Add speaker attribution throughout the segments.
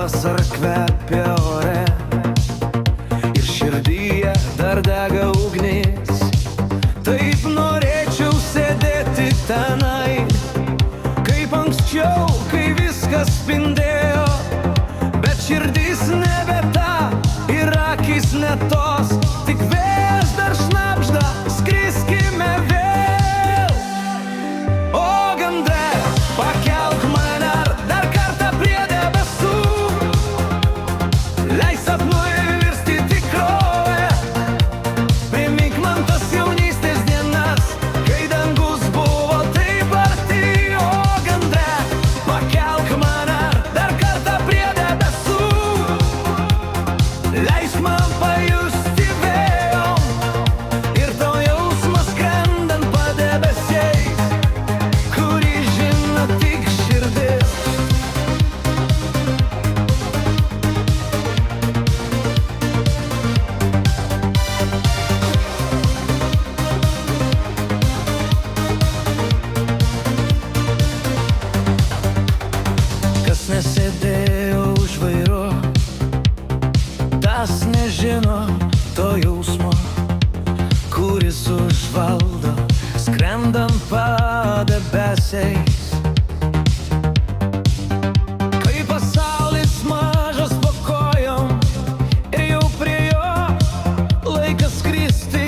Speaker 1: vasara kvepia ore ir širdyje dar dega ugnis. Taip norėčiau sėdėti tenai, kaip anksčiau, kai viskas spindėjo, bet širdis nebe ta ir akys ne tos, tik vėjas dar šnabžda, skriskime vėl. O gandre, pakelk mane dar kartą prie debesų, leis sapnui virsti tikrovę, primink man tas jaunystės dienas, kai dangus buvo taip arti. O gandre, pakelk mane dar kartą prie debesų, leisk man pajusti vėjom ir to jausmą skrendant padebesiais, kurį žino tik širdis. Kas nesėdėjo už vairo, tas nežino to jausmo, kuris užvaldo skrendant padebesiais. Kai pasaulis mažas po kojom ir jau prie jo laikas skristi,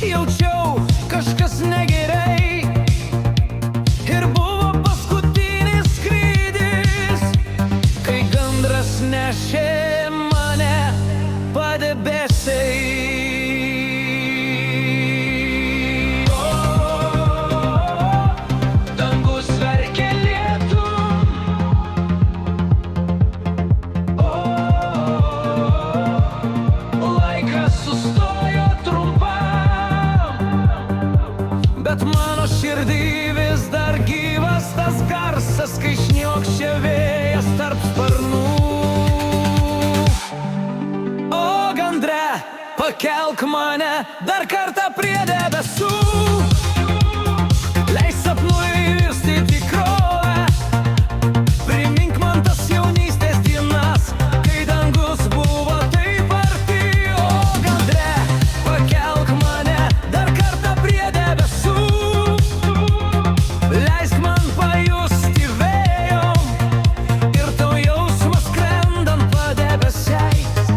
Speaker 1: jaučiau kažkas negerai ir buvo paskutinis skrydis, kai gandras nešė mane padebesiais. Dangus verkia lietų, laikas sustojo trumpam, bet mano širdį vis dar gyvas tas garsas, kai šniokščia vėjas tarp sparnų. O gandre, pakelk mane dar kartą prie debesų, leis sapnui virsti tikrovę, primink man tas jaunystės dienas, kai dangus buvo taip arti. O gandre, pakelk mane dar kartą prie debesų, leisk man pajusti vėjom ir to jausmą skrendant padebesiais,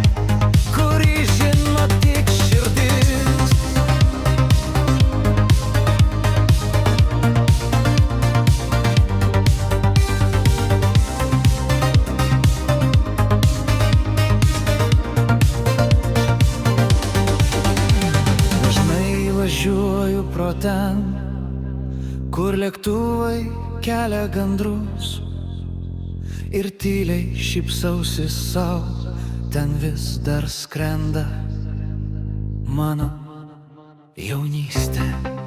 Speaker 1: kurį žino tik širdis. Dažnai važiuoju pro ten, kur lėktuvai kelia gandrus, ir tyliai šypsausi sau, ten vis dar skrenda mano jaunystė.